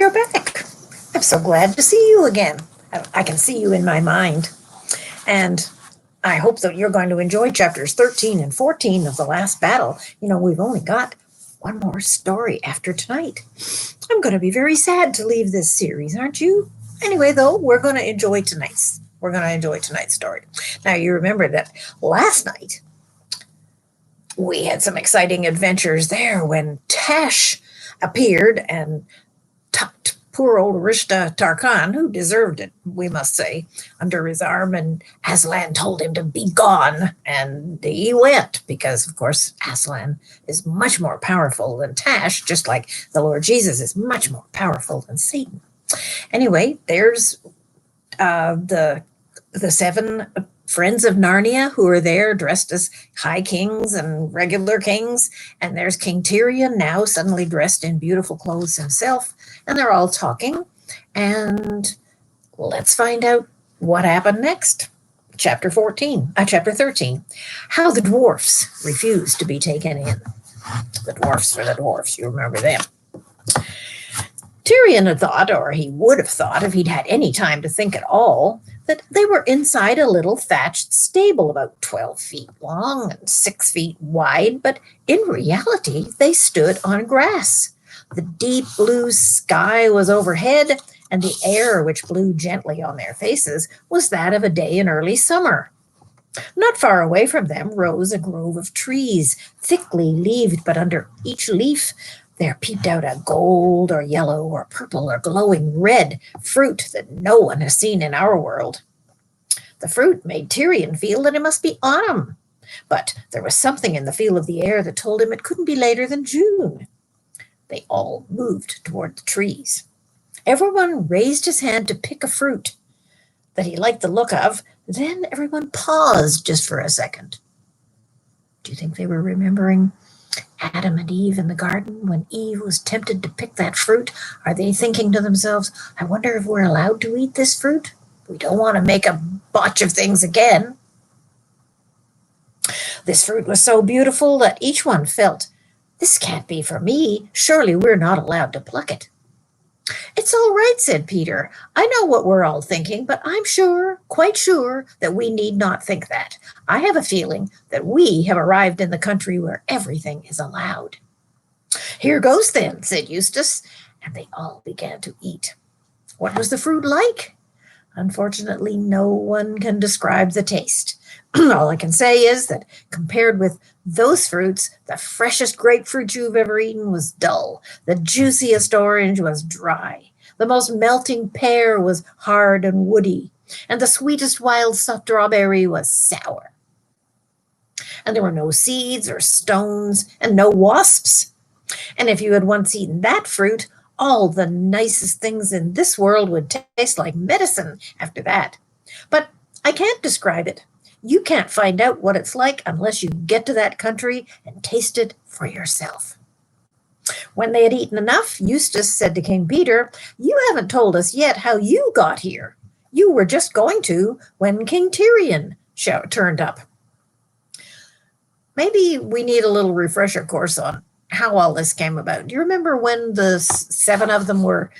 You're back. I'm so glad to see you again. I can see you in my mind. And I hope that you're going to enjoy chapters 13 and 14 of The Last Battle. We've only got one more story after tonight. I'm going to be very sad to leave this series, aren't you? Anyway, though, we're going to enjoy tonight's story. Now, you remember that last night we had some exciting adventures there when Tash appeared and tucked poor old Rishta Tarkan, who deserved it, we must say, under his arm, and Aslan told him to be gone, and he went, because, of course, Aslan is much more powerful than Tash, just like the Lord Jesus is much more powerful than Satan. Anyway, there's the seven friends of Narnia who are there dressed as high kings and regular kings. And there's King Tirian now suddenly dressed in beautiful clothes himself. And they're all talking. And let's find out what happened next. Chapter 13. How the dwarfs refused to be taken in. The dwarfs are the dwarfs. You remember them. Tirian had thought, or he would have thought if he'd had any time to think at all, that they were inside a little thatched stable about 12 feet long and 6 feet wide, but in reality they stood on grass. The deep blue sky was overhead, and the air which blew gently on their faces was that of a day in early summer. Not far away from them rose a grove of trees, thickly leaved, but under each leaf there peeped out a gold or yellow or purple or glowing red fruit that no one has seen in our world. The fruit made Tirian feel that it must be autumn, but there was something in the feel of the air that told him it couldn't be later than June. They all moved toward the trees. Everyone raised his hand to pick a fruit that he liked the look of. Then everyone paused just for a second. Do you think they were remembering Adam and Eve in the garden when Eve was tempted to pick that fruit? Are they thinking to themselves, I wonder if we're allowed to eat this fruit? We don't want to make a botch of things again. This fruit was so beautiful that each one felt, this can't be for me. Surely we're not allowed to pluck it. It's all right, said Peter. I know what we're all thinking, but I'm sure, quite sure, that we need not think that. I have a feeling that we have arrived in the country where everything is allowed. Here goes then, said Eustace, and they all began to eat. What was the fruit like? Unfortunately, no one can describe the taste. All I can say is that compared with those fruits, the freshest grapefruit you've ever eaten was dull. The juiciest orange was dry. The most melting pear was hard and woody. And the sweetest wild strawberry was sour. And there were no seeds or stones and no wasps. And if you had once eaten that fruit, all the nicest things in this world would taste like medicine after that. But I can't describe it. You can't find out what it's like unless you get to that country and taste it for yourself. When they had eaten enough, Eustace said to King Peter, you haven't told us yet how you got here. You were just going to when King Tirian turned up. Maybe we need a little refresher course on how all this came about. Do you remember when the seven of them were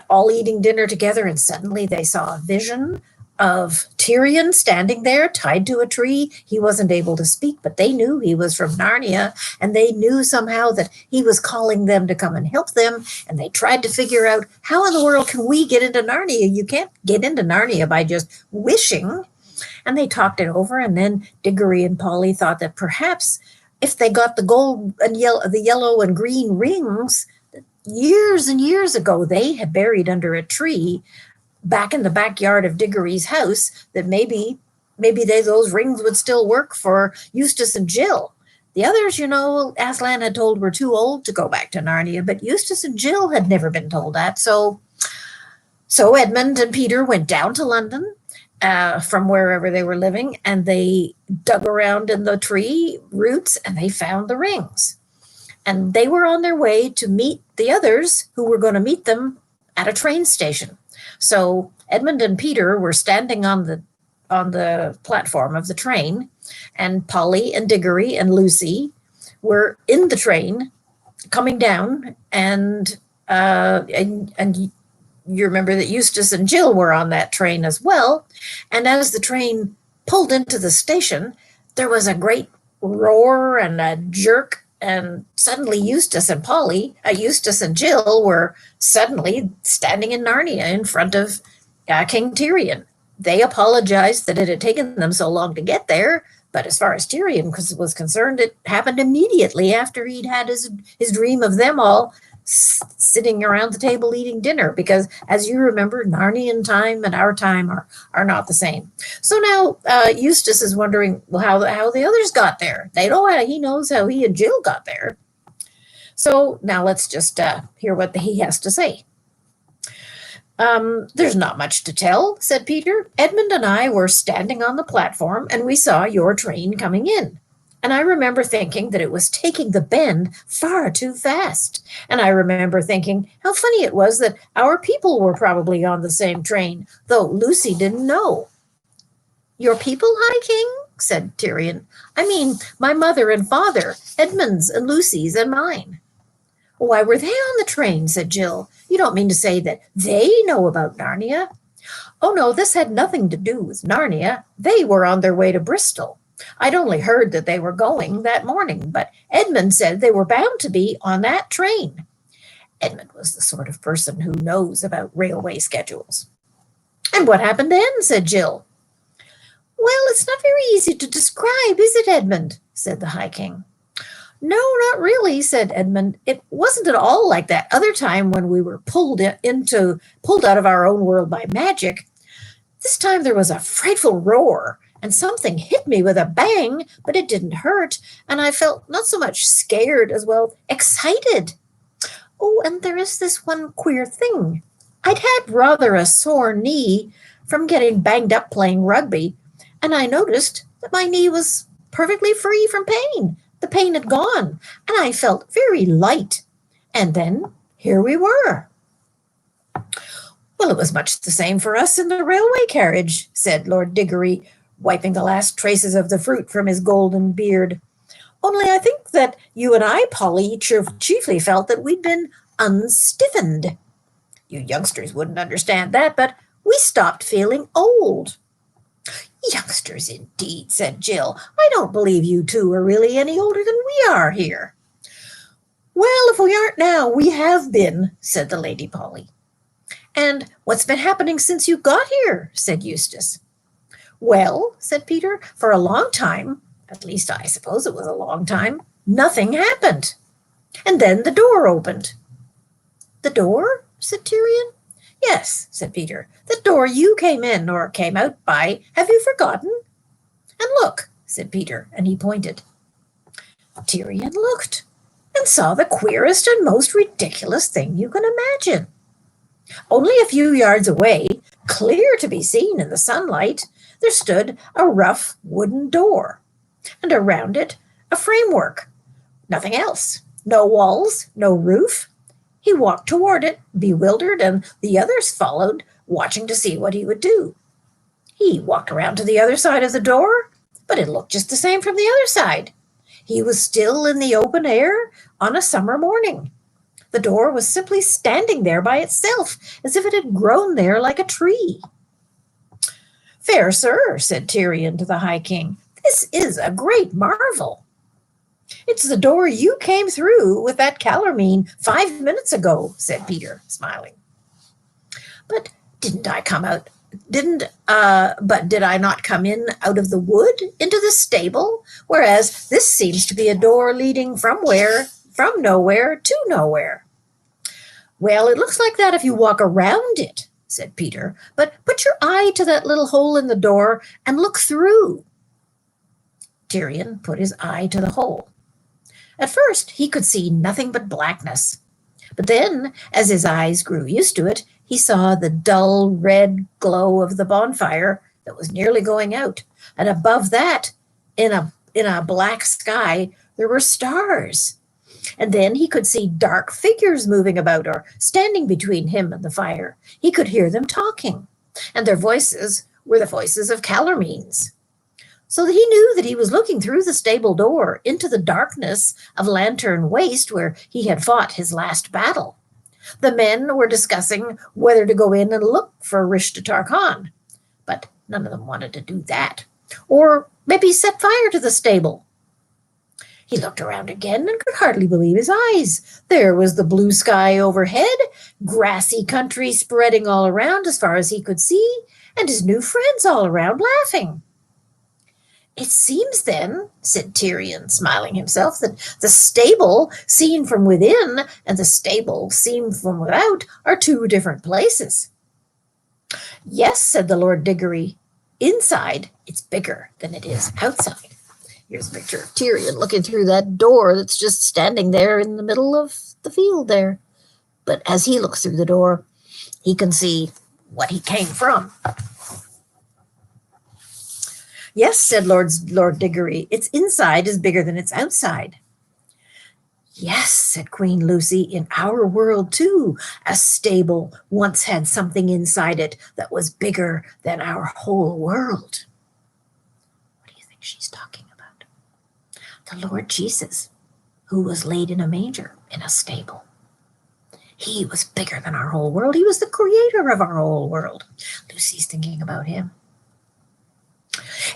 all eating dinner together and suddenly they saw a vision of Tirian standing there tied to a tree? He wasn't able to speak, but they knew he was from Narnia, and they knew somehow that he was calling them to come and help them, and they tried to figure out, how in the world can we get into Narnia? You can't get into Narnia by just wishing. And they talked it over, and then Diggory and Polly thought that perhaps if they got the gold and the yellow and green rings, years and years ago they had buried under a tree back in the backyard of Diggory's house, that maybe those rings would still work for Eustace and Jill. The others, Aslan had told were too old to go back to Narnia, but Eustace and Jill had never been told that. So Edmund and Peter went down to London from wherever they were living, and they dug around in the tree roots and they found the rings. And they were on their way to meet the others who were going to meet them at a train station. So Edmund and Peter were standing on the platform of the train, and Polly and Diggory and Lucy were in the train coming down, and And you remember that Eustace and Jill were on that train as well. And as the train pulled into the station, there was a great roar and a jerk, and suddenly Eustace and Jill were suddenly standing in Narnia in front of King Tyrion. They apologized that it had taken them so long to get there, but as far as Tyrion was concerned, it happened immediately after he'd had his dream of them all sitting around the table eating dinner, because as you remember, Narnian time and our time are not the same. So now Eustace is wondering, well, how the others got there. He knows how he and Jill got there. So now let's just hear what he has to say. There's not much to tell, said Peter. Edmund and I were standing on the platform and we saw your train coming in. And I remember thinking that it was taking the bend far too fast. And I remember thinking how funny it was that our people were probably on the same train, though Lucy didn't know. Your people, High King? Said Tyrion. I mean, my mother and father, Edmund's and Lucy's and mine. Why were they on the train? Said Jill. You don't mean to say that they know about Narnia? Oh, no, this had nothing to do with Narnia. They were on their way to Bristol. I'd only heard that they were going that morning, but Edmund said they were bound to be on that train. Edmund was the sort of person who knows about railway schedules. And what happened then? Said Jill. Well, it's not very easy to describe, is it, Edmund? Said the High King. No, not really, said Edmund. It wasn't at all like that other time when we were pulled out of our own world by magic. This time there was a frightful roar, and something hit me with a bang, but it didn't hurt, and I felt not so much scared as, well, excited. Oh, and there is this one queer thing. I'd had rather a sore knee from getting banged up playing rugby, and I noticed that my knee was perfectly free from pain. The pain had gone, and I felt very light. And then here we were. Well, it was much the same for us in the railway carriage, said Lord Diggory, wiping the last traces of the fruit from his golden beard. Only I think that you and I, Polly, chiefly felt that we'd been unstiffened. You youngsters wouldn't understand that, but we stopped feeling old. Youngsters, indeed, said Jill. I don't believe you two are really any older than we are here. Well, if we aren't now, we have been, said the Lady Polly. And what's been happening since you got here? Said Eustace. Well, said Peter, for a long time, at least I suppose it was a long time, nothing happened. And then the door opened. The door? Said Tyrion. Yes, said Peter, the door you came in or came out by. Have you forgotten? And look, said Peter, and he pointed. Tyrion looked and saw the queerest and most ridiculous thing you can imagine. Only a few yards away, clear to be seen in the sunlight, there stood a rough wooden door, and around it a framework. Nothing else. No walls, no roof. He walked toward it, bewildered, and the others followed, watching to see what he would do. He walked around to the other side of the door, but it looked just the same from the other side. He was still in the open air on a summer morning. The door was simply standing there by itself, as if it had grown there like a tree. Fair sir, said Tyrion to the High King, this is a great marvel. It's the door you came through with that Calormene 5 minutes ago, said Peter, smiling. But did I not come in out of the wood into the stable? Whereas this seems to be a door leading from nowhere to nowhere. Well, it looks like that if you walk around it, said Peter, but put your eye to that little hole in the door and look through. Tyrion put his eye to the hole. At first, he could see nothing but blackness. But then, as his eyes grew used to it, he saw the dull red glow of the bonfire that was nearly going out. And above that, in a black sky, there were stars. And then he could see dark figures moving about or standing between him and the fire. He could hear them talking, and their voices were the voices of Calormene's. So he knew that he was looking through the stable door into the darkness of Lantern Waste where he had fought his last battle. The men were discussing whether to go in and look for Rishtatar Khan, but none of them wanted to do that. Or maybe set fire to the stable. He looked around again and could hardly believe his eyes. There was the blue sky overhead, grassy country spreading all around as far as he could see, and his new friends all around laughing. It seems then, said Tyrion, smiling himself, that the stable seen from within and the stable seen from without are two different places. Yes, said the Lord Diggory. Inside, it's bigger than it is outside. Here's a picture of Tyrion looking through that door that's just standing there in the middle of the field there. But as he looks through the door, he can see what he came from. Yes, said Lord Diggory, its inside is bigger than its outside. Yes, said Queen Lucy, in our world too, a stable once had something inside it that was bigger than our whole world. What do you think she's talking about? The Lord Jesus, who was laid in a manger in a stable. He was bigger than our whole world. He was the creator of our whole world. Lucy's thinking about him.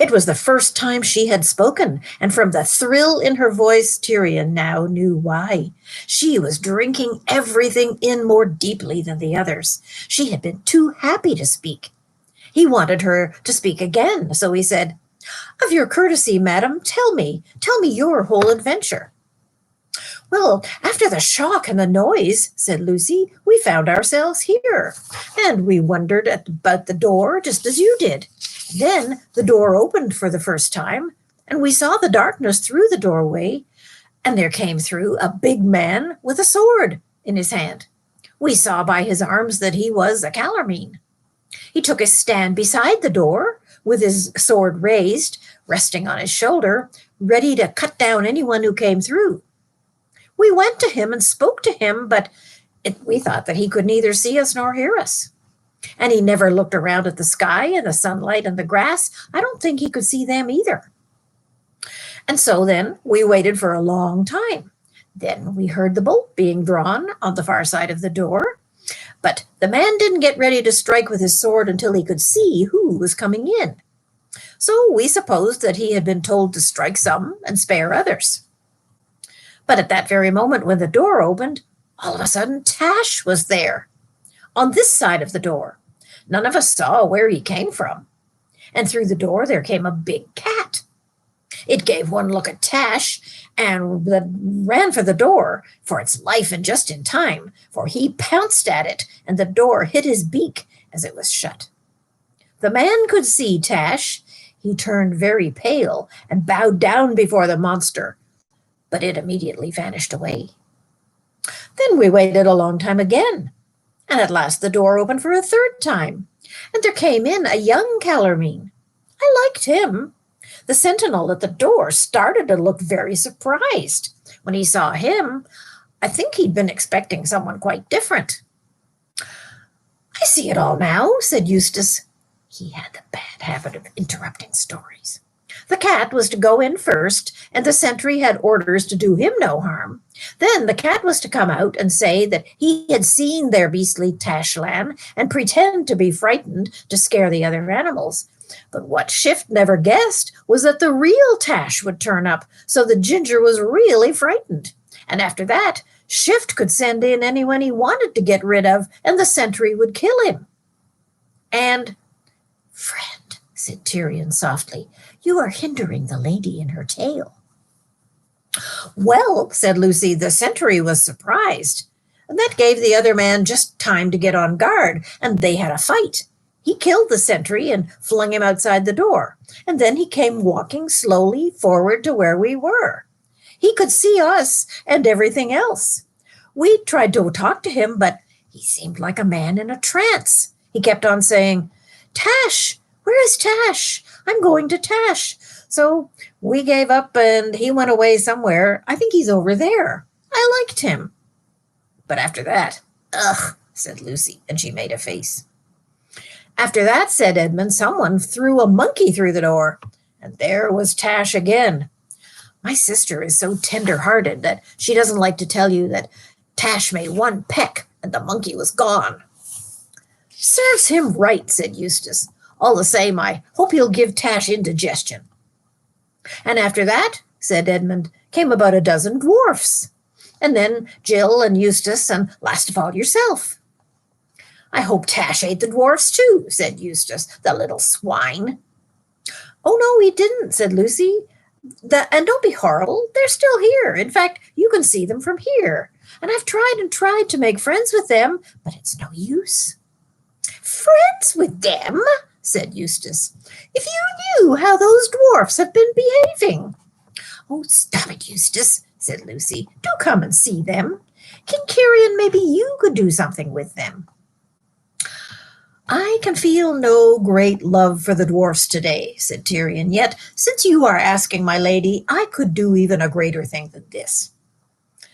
It was the first time she had spoken, and from the thrill in her voice, Tyrion now knew why. She was drinking everything in more deeply than the others. She had been too happy to speak. He wanted her to speak again, so he said, "Of your courtesy, madam, tell me your whole adventure." "Well, after the shock and the noise," said Lucy, "we found ourselves here, and we wondered about the door just as you did. Then the door opened for the first time, and we saw the darkness through the doorway, and there came through a big man with a sword in his hand. We saw by his arms that he was a Calormene. He took his stand beside the door with his sword raised, resting on his shoulder, ready to cut down anyone who came through. We went to him and spoke to him, but we thought that he could neither see us nor hear us. And he never looked around at the sky and the sunlight and the grass. I don't think he could see them either. And so then we waited for a long time. Then we heard the bolt being drawn on the far side of the door. But the man didn't get ready to strike with his sword until he could see who was coming in. So we supposed that he had been told to strike some and spare others. But at that very moment when the door opened, all of a sudden Tash was there. On this side of the door. None of us saw where he came from. And through the door there came a big cat. It gave one look at Tash and ran for the door for its life, and just in time, for he pounced at it and the door hit his beak as it was shut. The man could see Tash. He turned very pale and bowed down before the monster, but it immediately vanished away. Then we waited a long time again. And at last the door opened for a third time, and there came in a young Calormene. I liked him. The sentinel at the door started to look very surprised. When he saw him, I think he'd been expecting someone quite different. "I see it all now," said Eustace. He had the bad habit of interrupting stories. The cat was to go in first, and the sentry had orders to do him no harm. Then the cat was to come out and say that he had seen their beastly Tashlan and pretend to be frightened to scare the other animals. But what Shift never guessed was that the real Tash would turn up, so the ginger was really frightened. And after that, Shift could send in anyone he wanted to get rid of, and the sentry would kill him. And, "Friend," said Tyrion softly, "you are hindering the lady in her tale." "Well," said Lucy, "the sentry was surprised. And that gave the other man just time to get on guard, and they had a fight. He killed the sentry and flung him outside the door, and then he came walking slowly forward to where we were. He could see us and everything else. We tried to talk to him, but he seemed like a man in a trance. He kept on saying, 'Tash, where is Tash? I'm going to Tash.' So we gave up and he went away somewhere. I think he's over there. I liked him. But after that, ugh," said Lucy, and she made a face. "After that," said Edmund, "someone threw a monkey through the door, and there was Tash again. My sister is so tender-hearted that she doesn't like to tell you that Tash made one peck and the monkey was gone. Serves him right, said Eustace. All the same, I hope he'll give Tash indigestion. And after that, said Edmund, came about a dozen dwarfs, and then Jill and Eustace, and last of all yourself. I hope Tash ate the dwarfs too, said Eustace, the little swine. Oh, no, he didn't, said Lucy. And don't be horrible, they're still here. In fact, you can see them from here. And I've tried and tried to make friends with them, but it's no use. Friends with them? Said Eustace. If you knew how those dwarfs have been behaving. Oh, stop it, Eustace, said Lucy. Do come and see them. Kincarian, maybe you could do something with them. I can feel no great love for the dwarfs today, said Tirian. Yet, since you are asking, my lady, I could do even a greater thing than this.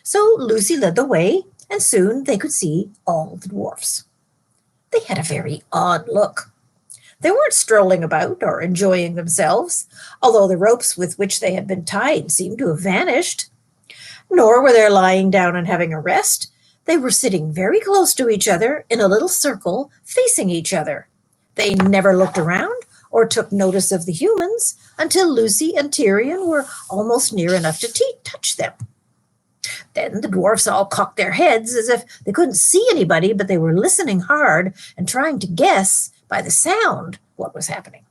So Lucy led the way, and soon they could see all the dwarfs. They had a very odd look. They weren't strolling about or enjoying themselves, although the ropes with which they had been tied seemed to have vanished. Nor were they lying down and having a rest. They were sitting very close to each other in a little circle, facing each other. They never looked around or took notice of the humans until Lucy and Tirian were almost near enough to touch them. Then the dwarfs all cocked their heads as if they couldn't see anybody, but they were listening hard and trying to guess by the sound what was happening.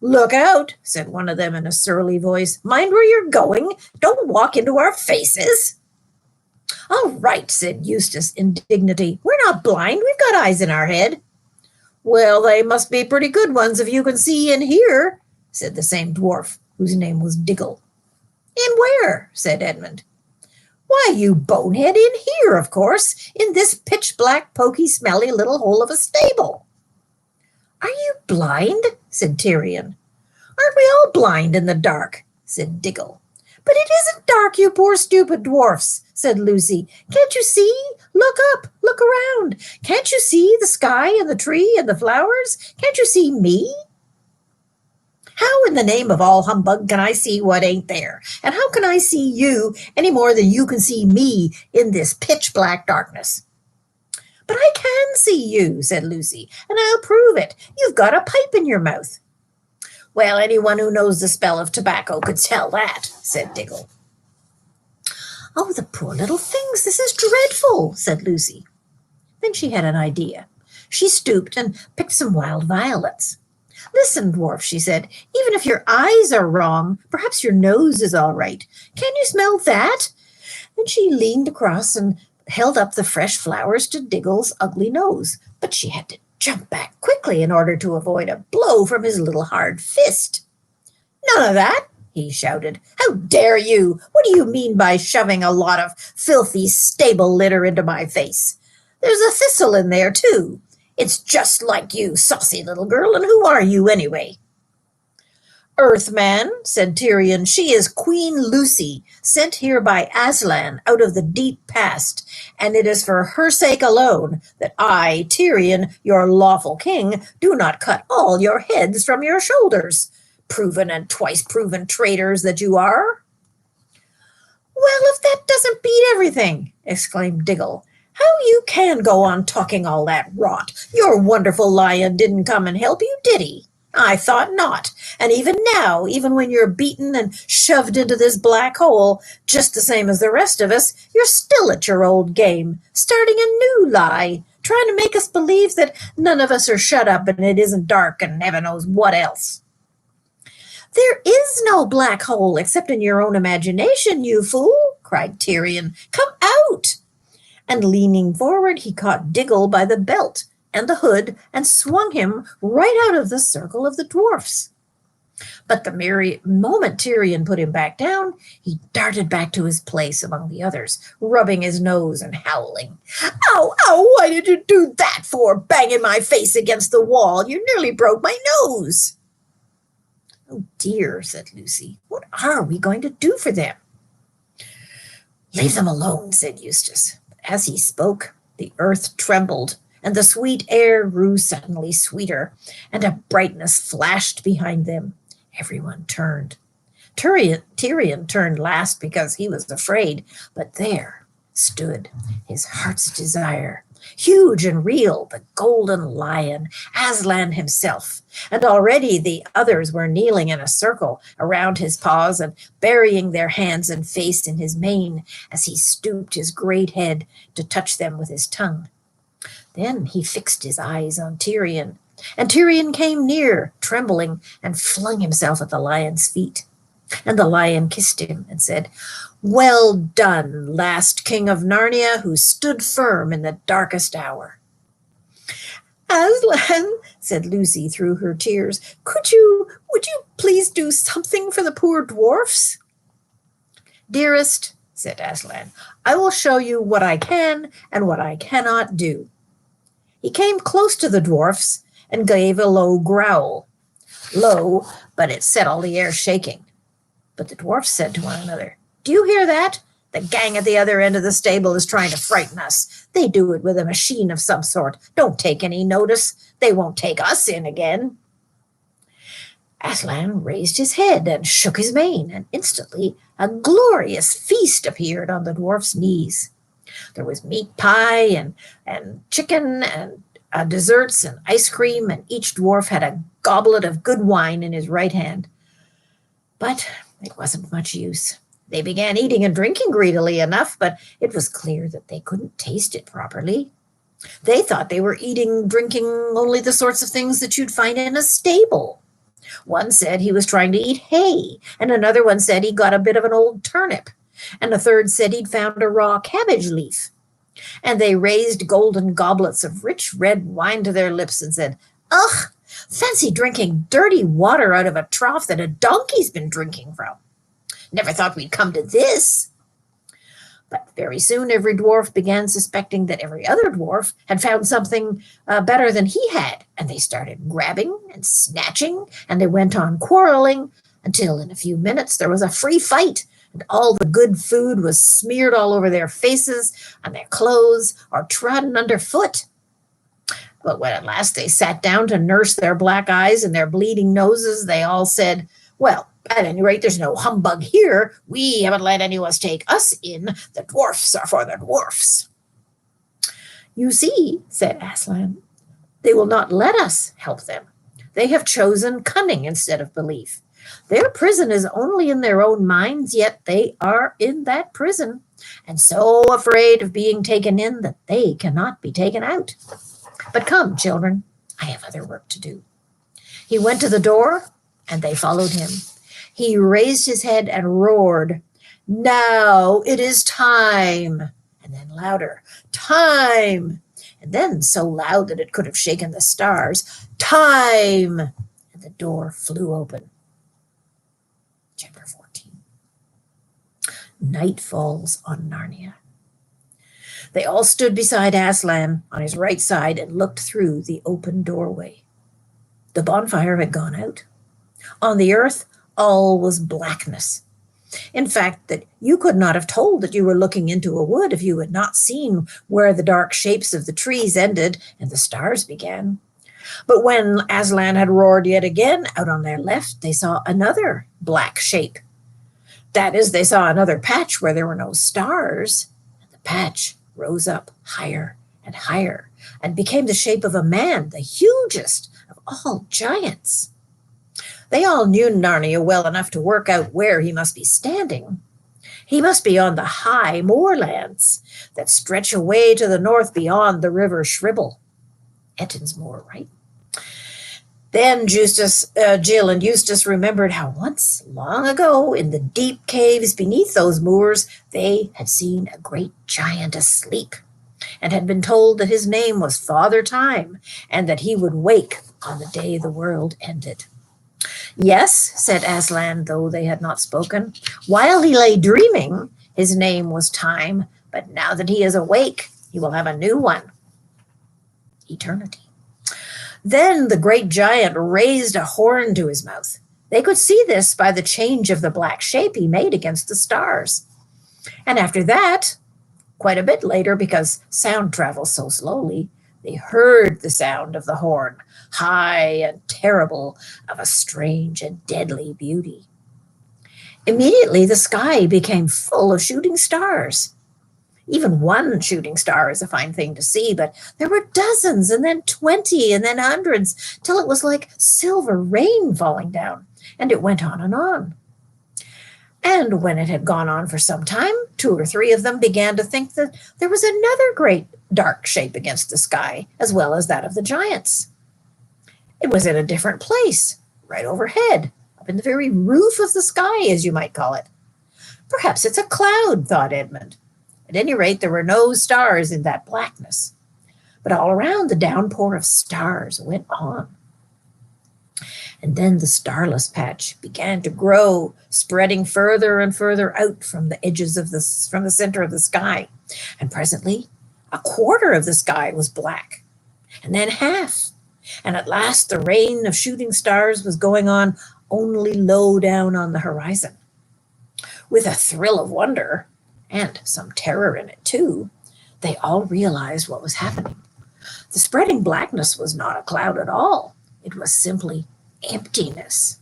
Look out, said one of them in a surly voice. Mind where you're going. Don't walk into our faces. All right, said Eustace in dignity. We're not blind. We've got eyes in our head. Well, they must be pretty good ones if you can see in here, said the same dwarf, whose name was Diggle. In where? Said Edmund. Why, you bonehead, in here, of course, in this pitch-black, poky, smelly little hole of a stable. Are you blind? Said Tirian. Aren't we all blind in the dark? Said Diggle. But it isn't dark, you poor stupid dwarfs, said Lucy. Can't you see? Look up, look around. Can't you see the sky and the tree and the flowers? Can't you see me? How in the name of all humbug can I see what ain't there? And how can I see you any more than you can see me in this pitch-black darkness? But I can see you, said Lucy, and I'll prove it. You've got a pipe in your mouth. Well, anyone who knows the smell of tobacco could tell that, said Diggle. Oh, the poor little things, this is dreadful, said Lucy. Then she had an idea. She stooped and picked some wild violets. Listen, dwarf, she said, even if your eyes are wrong, perhaps your nose is all right. Can you smell that? And she leaned across and held up the fresh flowers to Diggle's ugly nose, but she had to jump back quickly in order to avoid a blow from his little hard fist. None of that, he shouted. How dare you? What do you mean by shoving a lot of filthy stable litter into my face? There's a thistle in there, too. It's just like you, saucy little girl, and who are you anyway? Earthman, said Tirian, she is Queen Lucy, sent here by Aslan out of the deep past, and it is for her sake alone that I, Tirian, your lawful king, do not cut all your heads from your shoulders, proven and twice proven traitors that you are. Well, if that doesn't beat everything, exclaimed Diggle, how you can go on talking all that rot? Your wonderful lion didn't come and help you, did he? I thought not. And even now, even when you're beaten and shoved into this black hole, just the same as the rest of us, you're still at your old game, starting a new lie, trying to make us believe that none of us are shut up and it isn't dark and heaven knows what else. There is no black hole except in your own imagination, you fool, cried Tirian. Come out! And leaning forward, he caught Diggle by the belt and the hood and swung him right out of the circle of the dwarfs. But the moment Tirian put him back down, he darted back to his place among the others, rubbing his nose and howling. Ow, ow, why did you do that for, banging my face against the wall? You nearly broke my nose. Oh dear, said Lucy, what are we going to do for them? Leave them alone, said Eustace. As he spoke, the earth trembled, and the sweet air grew suddenly sweeter, and a brightness flashed behind them. Everyone turned. Tirian turned last because he was afraid, but there, stood his heart's desire, huge and real, the golden lion, Aslan himself. And already the others were kneeling in a circle around his paws and burying their hands and face in his mane as he stooped his great head to touch them with his tongue. Then he fixed his eyes on Tyrion, and Tyrion came near, trembling, and flung himself at the lion's feet. And the lion kissed him and said, "Well done, last king of Narnia, who stood firm in the darkest hour." "Aslan," said Lucy through her tears, would you please do something for the poor dwarfs?" "Dearest," said Aslan, "I will show you what I can and what I cannot do." He came close to the dwarfs and gave a low growl. Low, but it set all the air shaking. But the dwarfs said to one another, "Do you hear that? The gang at the other end of the stable is trying to frighten us. They do it with a machine of some sort. Don't take any notice. They won't take us in again." Aslan raised his head and shook his mane, and instantly a glorious feast appeared on the dwarf's knees. There was meat pie and chicken and desserts and ice cream, and each dwarf had a goblet of good wine in his right hand. But it wasn't much use. They began eating and drinking greedily enough, but it was clear that they couldn't taste it properly. They thought they were drinking only the sorts of things that you'd find in a stable. One said he was trying to eat hay, and another one said he got a bit of an old turnip, and a third said he'd found a raw cabbage leaf. And they raised golden goblets of rich red wine to their lips and said, "Ugh, fancy drinking dirty water out of a trough that a donkey's been drinking from. Never thought we'd come to this." But very soon every dwarf began suspecting that every other dwarf had found something better than he had, and they started grabbing and snatching, and they went on quarreling until in a few minutes there was a free fight, and all the good food was smeared all over their faces and their clothes or trodden underfoot. But when at last they sat down to nurse their black eyes and their bleeding noses, they all said, "Well, at any rate, there's no humbug here. We haven't let anyone take us in. The dwarfs are for the dwarfs." "You see," said Aslan, "they will not let us help them. They have chosen cunning instead of belief. Their prison is only in their own minds, yet they are in that prison, and so afraid of being taken in that they cannot be taken out. But come, children, I have other work to do." He went to the door, and they followed him. He raised his head and roared, "Now it is time!" And then louder, "Time!" And then so loud that it could have shaken the stars, "Time!" And the door flew open. Chapter 14. Night falls on Narnia. They all stood beside Aslan on his right side and looked through the open doorway. The bonfire had gone out. On the earth, all was blackness. In fact, that you could not have told that you were looking into a wood if you had not seen where the dark shapes of the trees ended and the stars began. But when Aslan had roared yet again, out on their left, they saw another black shape. That is, they saw another patch where there were no stars. And the patch rose up higher and higher and became the shape of a man, the hugest of all giants. They all knew Narnia well enough to work out where he must be standing. He must be on the high moorlands that stretch away to the north beyond the river Shribble. Ettin's Moor, right? Then Jill and Eustace remembered how once, long ago, in the deep caves beneath those moors, they had seen a great giant asleep and had been told that his name was Father Time and that he would wake on the day the world ended. "Yes," said Aslan, though they had not spoken. "While he lay dreaming, his name was Time, but now that he is awake, he will have a new one. Eternity." Then the great giant raised a horn to his mouth. They could see this by the change of the black shape he made against the stars. And after that, quite a bit later, because sound travels so slowly, they heard the sound of the horn, high and terrible, of a strange and deadly beauty. Immediately the sky became full of shooting stars. Even one shooting star is a fine thing to see, but there were dozens, and then 20, and then hundreds, till it was like silver rain falling down, and it went on and on. And when it had gone on for some time, two or three of them began to think that there was another great dark shape against the sky, as well as that of the giants. It was in a different place, right overhead, up in the very roof of the sky, as you might call it. Perhaps it's a cloud, thought Edmund. At any rate, there were no stars in that blackness. But all around, the downpour of stars went on. And then the starless patch began to grow, spreading further and further out from the edges of from the center of the sky. And presently, a quarter of the sky was black, and then half. And at last, the rain of shooting stars was going on only low down on the horizon. With a thrill of wonder, and some terror in it too, they all realized what was happening. The spreading blackness was not a cloud at all. It was simply emptiness.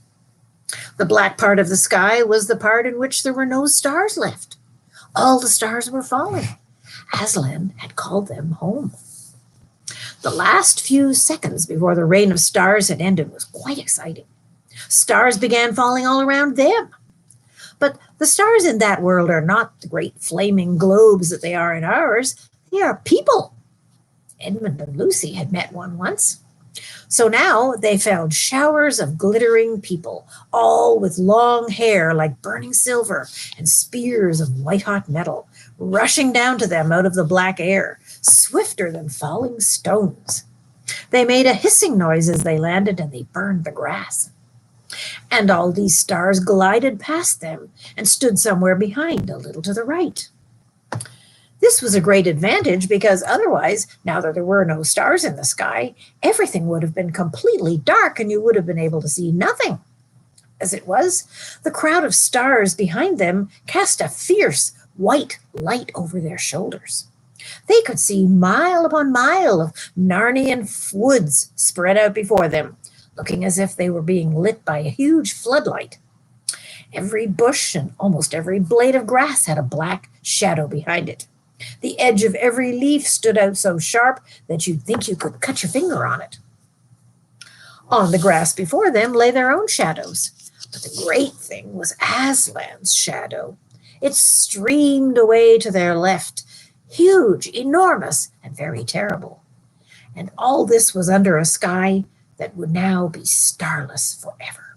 The black part of the sky was the part in which there were no stars left. All the stars were falling. Aslan had called them home. The last few seconds before the rain of stars had ended was quite exciting. Stars began falling all around them. But the stars in that world are not the great flaming globes that they are in ours. They are people. Edmund and Lucy had met one once. So now they found showers of glittering people, all with long hair like burning silver and spears of white-hot metal, rushing down to them out of the black air, swifter than falling stones. They made a hissing noise as they landed, and they burned the grass. And all these stars glided past them and stood somewhere behind, a little to the right. This was a great advantage because otherwise, now that there were no stars in the sky, everything would have been completely dark and you would have been able to see nothing. As it was, the crowd of stars behind them cast a fierce white light over their shoulders. They could see mile upon mile of Narnian woods spread out before them, looking as if they were being lit by a huge floodlight. Every bush and almost every blade of grass had a black shadow behind it. The edge of every leaf stood out so sharp that you'd think you could cut your finger on it. On the grass before them lay their own shadows, but the great thing was Aslan's shadow. It streamed away to their left, huge, enormous, and very terrible. And all this was under a sky that would now be starless forever.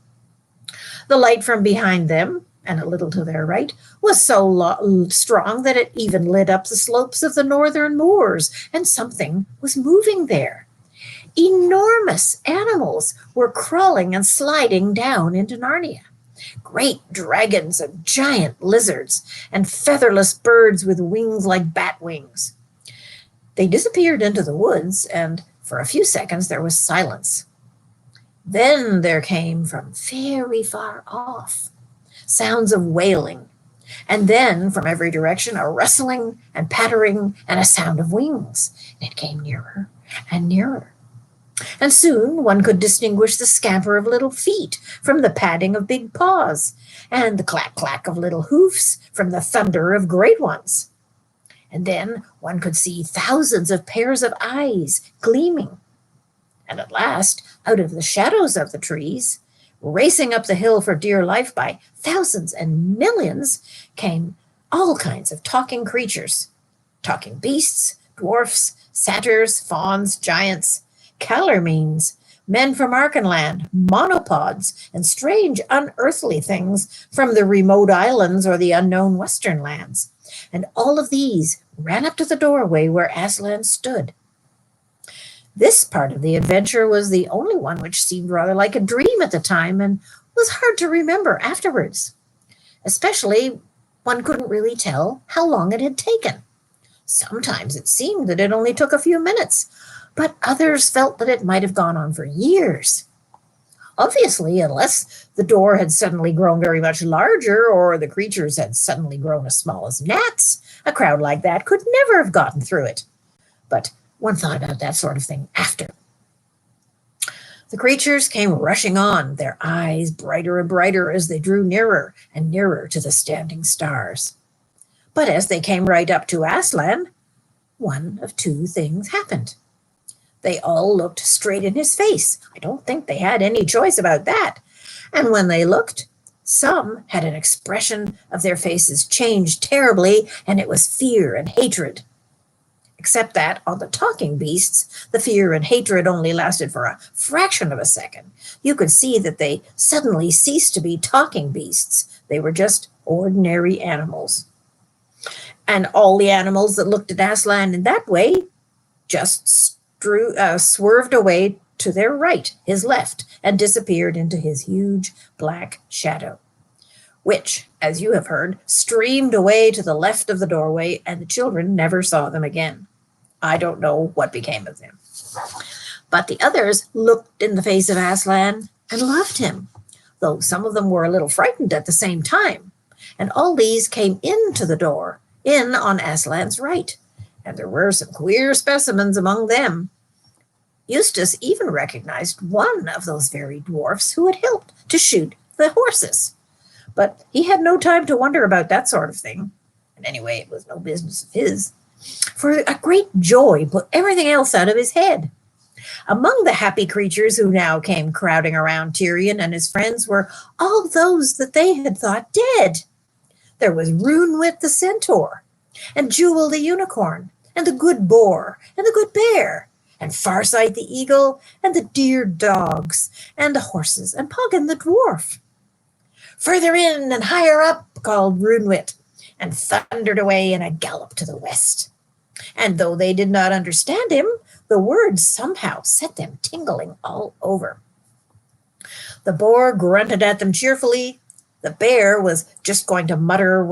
The light from behind them, and a little to their right, was so strong that it even lit up the slopes of the northern moors, and something was moving there. Enormous animals were crawling and sliding down into Narnia. Great dragons and giant lizards and featherless birds with wings like bat wings. They disappeared into the woods, and for a few seconds there was silence. Then there came from very far off sounds of wailing, and then from every direction a rustling and pattering and a sound of wings. It came nearer and nearer. And soon one could distinguish the scamper of little feet from the padding of big paws, and the clack-clack of little hoofs from the thunder of great ones. And then one could see thousands of pairs of eyes gleaming. And at last, out of the shadows of the trees, racing up the hill for dear life by thousands and millions, came all kinds of talking creatures. Talking beasts, dwarfs, satyrs, fauns, giants, Calormenes, men from Archenland, monopods, and strange unearthly things from the remote islands or the unknown western lands. And all of these ran up to the doorway where Aslan stood. This part of the adventure was the only one which seemed rather like a dream at the time and was hard to remember afterwards. Especially, one couldn't really tell how long it had taken. Sometimes it seemed that it only took a few minutes, but others felt that it might have gone on for years. Obviously, unless the door had suddenly grown very much larger or the creatures had suddenly grown as small as gnats, a crowd like that could never have gotten through it. But one thought about that sort of thing after. The creatures came rushing on, their eyes brighter and brighter as they drew nearer and nearer to the standing stars. But as they came right up to Aslan, one of two things happened. They all looked straight in his face. I don't think they had any choice about that. And when they looked, some had an expression of their faces changed terribly, and it was fear and hatred. Except that on the talking beasts, the fear and hatred only lasted for a fraction of a second. You could see that they suddenly ceased to be talking beasts. They were just ordinary animals. And all the animals that looked at Aslan in that way just swerved away to their right, his left, and disappeared into his huge black shadow, which, as you have heard, streamed away to the left of the doorway, and the children never saw them again. I don't know what became of them. But the others looked in the face of Aslan and loved him, though some of them were a little frightened at the same time. And all these came into the door, in on Aslan's right, and there were some queer specimens among them. Eustace even recognized one of those very dwarfs who had helped to shoot the horses. But he had no time to wonder about that sort of thing. And anyway, it was no business of his. For a great joy put everything else out of his head. Among the happy creatures who now came crowding around Tirian and his friends were all those that they had thought dead. There was Runewit the centaur, and Jewel the unicorn, and the good boar, and the good bear, and Farsight the eagle, and the dear dogs, and the horses, and Poggin the dwarf. Further in and higher up, called Runewit, and thundered away in a gallop to the west. And though they did not understand him, the words somehow set them tingling all over. The boar grunted at them cheerfully. The bear was just going to mutter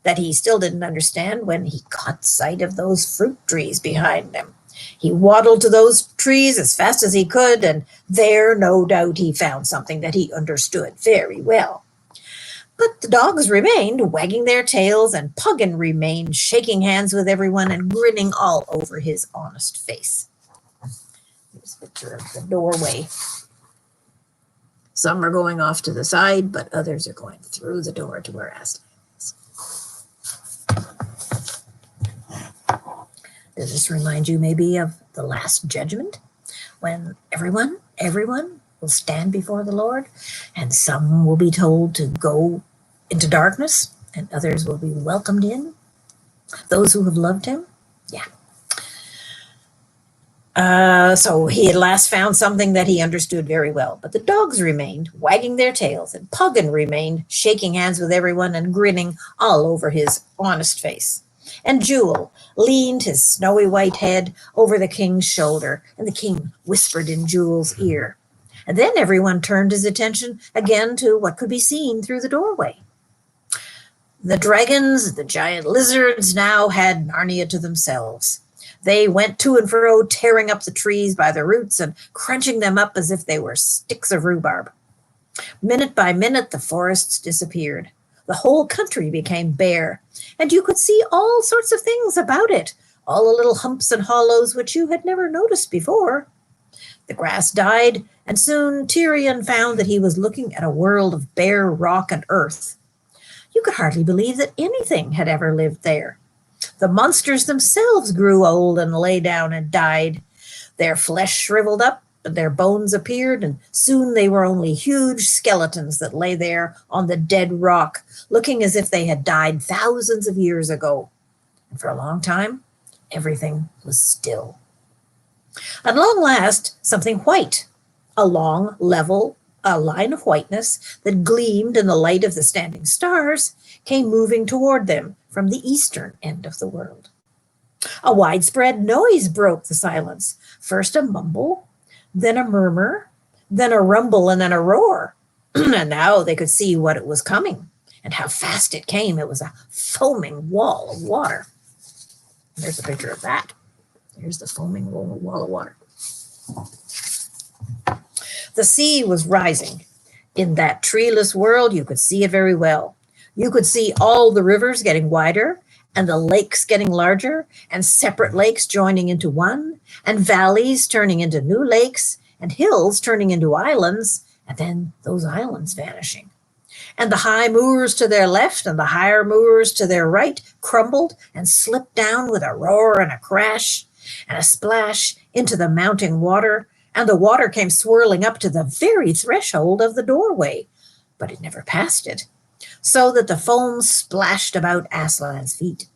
that he still didn't understand when he caught sight of those fruit trees behind them. He waddled to those trees as fast as he could, and there, no doubt, he found something that he understood very well. But the dogs remained wagging their tails, and Poggin remained shaking hands with everyone and grinning all over his honest face. Here's a picture of the doorway. Some are going off to the side, but others are going through the door to where Aslan is. Does this remind you maybe of the Last Judgment, when everyone will stand before the Lord, and some will be told to go into darkness, and others will be welcomed in? Those who have loved him? Yeah. So he at last found something that he understood very well. But the dogs remained wagging their tails, and Poggin remained shaking hands with everyone and grinning all over his honest face. And Jewel leaned his snowy white head over the king's shoulder, and the king whispered in Jewel's ear. And then everyone turned his attention again to what could be seen through the doorway. The dragons, the giant lizards, now had Narnia to themselves. They went to and fro, tearing up the trees by the roots and crunching them up as if they were sticks of rhubarb. Minute by minute, the forests disappeared. The whole country became bare, and you could see all sorts of things about it, all the little humps and hollows which you had never noticed before. The grass died, and soon Tirian found that he was looking at a world of bare rock and earth. You could hardly believe that anything had ever lived there. The monsters themselves grew old and lay down and died. Their flesh shriveled up, and their bones appeared, and soon they were only huge skeletons that lay there on the dead rock, looking as if they had died thousands of years ago. And for a long time, everything was still. At long last, something white, a long, level, a line of whiteness that gleamed in the light of the standing stars, came moving toward them from the eastern end of the world. A widespread noise broke the silence. First a mumble, then a murmur, then a rumble, and then a roar. And now they could see what it was coming and how fast it came. It was a foaming wall of water. There's a picture of that. Here's the foaming wall of water. The sea was rising. In that treeless world, you could see it very well. You could see all the rivers getting wider, and the lakes getting larger, and separate lakes joining into one, and valleys turning into new lakes, and hills turning into islands, and then those islands vanishing. And the high moors to their left and the higher moors to their right crumbled and slipped down with a roar and a crash and a splash into the mounting water, and the water came swirling up to the very threshold of the doorway, but it never passed it, so that the foam splashed about Aslan's feet.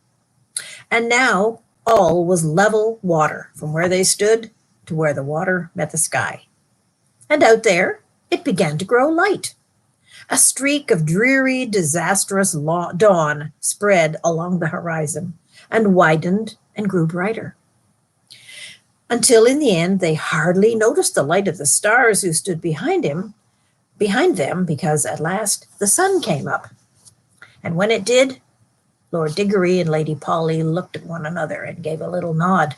And now all was level water from where they stood to where the water met the sky. And out there it began to grow light. A streak of dreary, disastrous dawn spread along the horizon and widened and grew brighter, until in the end they hardly noticed the light of the stars who stood behind them, because at last the sun came up. And when it did, Lord Diggory and Lady Polly looked at one another and gave a little nod.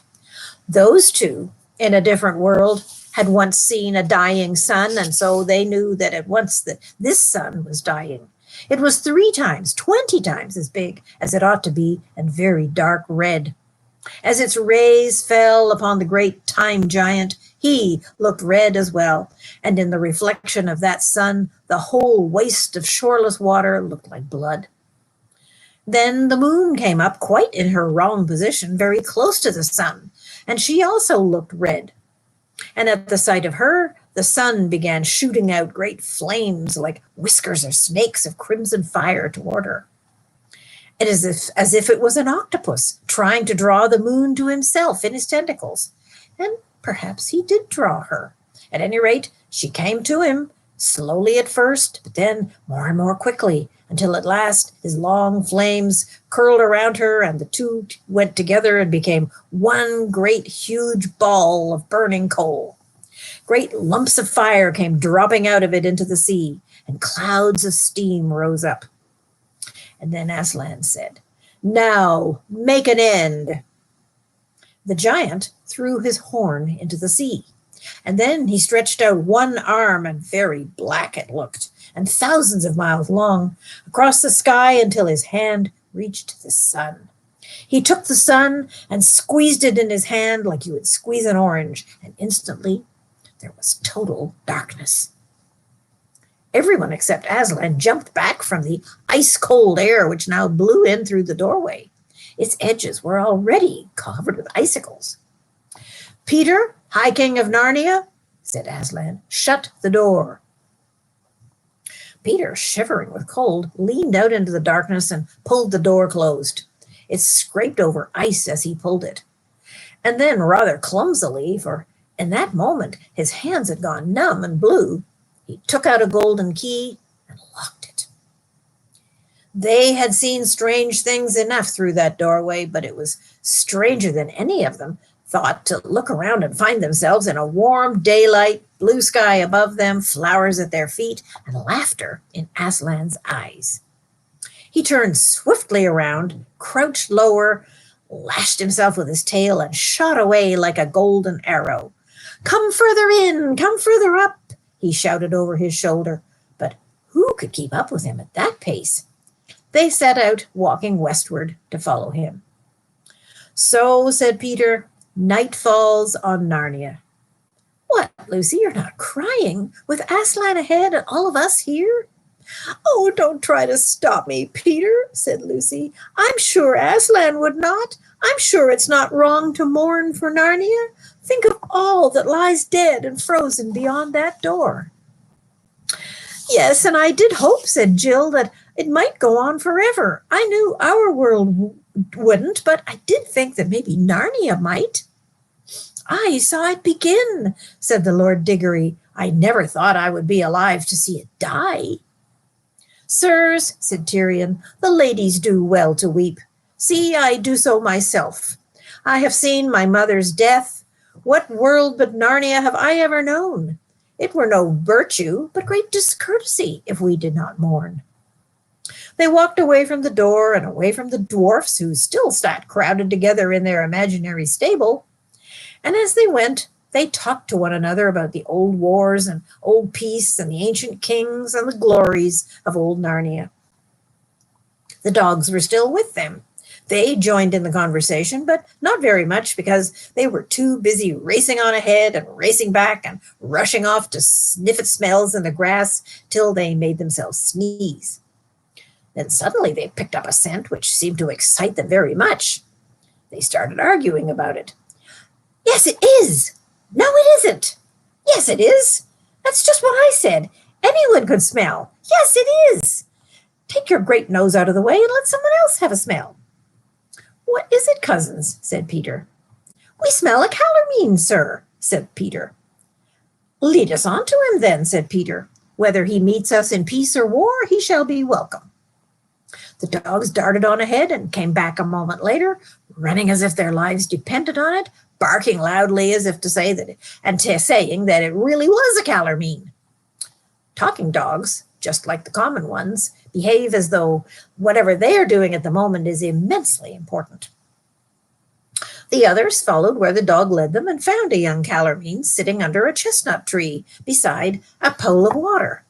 Those two, in a different world, had once seen a dying sun, and so they knew that at once that this sun was dying. It was 3 times, 20 times as big as it ought to be, and very dark red. As its rays fell upon the great time giant, he looked red as well, and in the reflection of that sun, the whole waste of shoreless water looked like blood. Then the moon came up quite in her wrong position, very close to the sun, and she also looked red. And at the sight of her, the sun began shooting out great flames like whiskers or snakes of crimson fire toward her. It is as if it was an octopus trying to draw the moon to himself in his tentacles. And perhaps he did draw her. At any rate, she came to him, slowly at first, but then more and more quickly, until at last his long flames curled around her, and the two went together and became one great huge ball of burning coal. Great lumps of fire came dropping out of it into the sea, and clouds of steam rose up. And then Aslan said, "Now make an end." The giant threw his horn into the sea, and then he stretched out one arm, and very black it looked, and thousands of miles long, across the sky until his hand reached the sun. He took the sun and squeezed it in his hand like you would squeeze an orange, and instantly there was total darkness. Everyone except Aslan jumped back from the ice-cold air which now blew in through the doorway. Its edges were already covered with icicles. "Peter, High King of Narnia," said Aslan, "shut the door." Peter, shivering with cold, leaned out into the darkness and pulled the door closed. It scraped over ice as he pulled it. And then, rather clumsily, for in that moment his hands had gone numb and blue, he took out a golden key and locked it. They had seen strange things enough through that doorway, but it was stranger than any of them thought to look around and find themselves in a warm daylight, blue sky above them, flowers at their feet, and laughter in Aslan's eyes. He turned swiftly around, crouched lower, lashed himself with his tail, and shot away like a golden arrow. "Come further in, come further up," he shouted over his shoulder. But who could keep up with him at that pace? They set out, walking westward, to follow him. "So," said Peter, "night falls on Narnia." "What, Lucy, you're not crying, with Aslan ahead and all of us here?" "Oh, don't try to stop me, Peter," said Lucy. "I'm sure Aslan would not. I'm sure it's not wrong to mourn for Narnia. Think of all that lies dead and frozen beyond that door." "Yes, and I did hope," said Jill, "that it might go on forever. I knew our world wouldn't, but I did think that maybe Narnia might." "I saw it begin," said the Lord Diggory. "I never thought I would be alive to see it die." "Sirs," said Tirian, "the ladies do well to weep. See, I do so myself. I have seen my mother's death. What world but Narnia have I ever known? It were no virtue, but great discourtesy, if we did not mourn." They walked away from the door and away from the dwarfs, who still sat crowded together in their imaginary stable. And as they went, they talked to one another about the old wars and old peace and the ancient kings and the glories of old Narnia. The dogs were still with them. They joined in the conversation, but not very much, because they were too busy racing on ahead and racing back and rushing off to sniff at smells in the grass till they made themselves sneeze. Then suddenly they picked up a scent which seemed to excite them very much. They started arguing about it. Yes, it is. No, it isn't. Yes, it is. That's just what I said. Anyone could smell. Yes, it is. Take your great nose out of the way and let someone else have a smell. What is it, cousins? Said Peter. We smell a Calormene, sir, said Peter. Lead us on to him then, said Peter. Whether he meets us in peace or war, he shall be welcome. The dogs darted on ahead and came back a moment later, running as if their lives depended on it, barking loudly as if to say that, and saying that it really was a Calormene. Talking dogs, just like the common ones, behave as though whatever they are doing at the moment is immensely important. The others followed where the dog led them and found a young Calormene sitting under a chestnut tree beside a pool of water.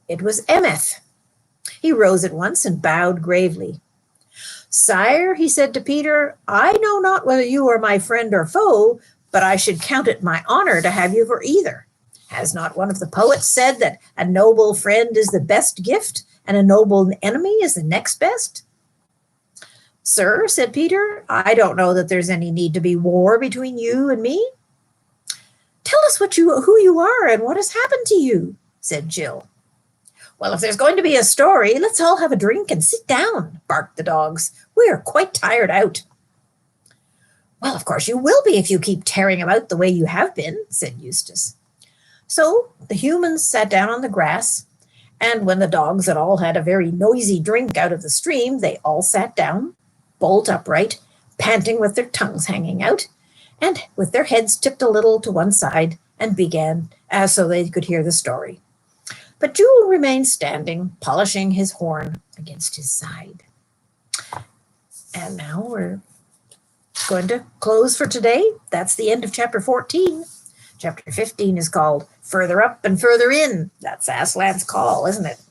It was Emeth. He rose at once and bowed gravely. Sire, he said to Peter, I know not whether you are my friend or foe, but I should count it my honor to have you for either. Has not one of the poets said that a noble friend is the best gift and a noble enemy is the next best? Sir, said Peter, I don't know that there's any need to be war between you and me. Tell us who you are and what has happened to you, said Jill. Well, if there's going to be a story, let's all have a drink and sit down, barked the dogs. We are quite tired out. Well, of course you will be if you keep tearing about the way you have been, said Eustace. So the humans sat down on the grass, and when the dogs had all had a very noisy drink out of the stream, they all sat down, bolt upright, panting with their tongues hanging out, and with their heads tipped a little to one side, and began so they could hear the story. But Jewel remained standing, polishing his horn against his side. And now we're going to close for today. That's the end of chapter 14. Chapter 15 is called Further Up and Further In. That's Aslan's Call, isn't it?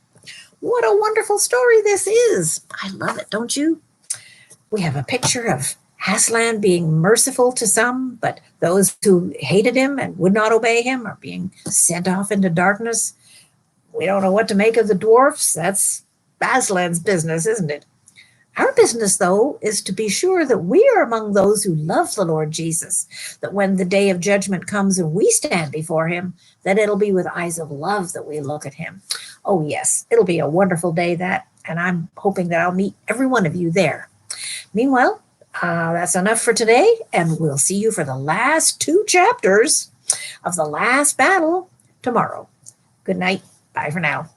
What a wonderful story this is. I love it, don't you? We have a picture of Aslan being merciful to some, but those who hated him and would not obey him are being sent off into darkness. We don't know what to make of the dwarfs. That's Aslan's business, isn't it? Our business, though, is to be sure that we are among those who love the Lord Jesus, that when the day of judgment comes and we stand before him, that it'll be with eyes of love that we look at him. Oh, yes, it'll be a wonderful day, that, and I'm hoping that I'll meet every one of you there. Meanwhile, that's enough for today, and we'll see you for the last 2 chapters of the last battle tomorrow. Good night. Bye for now.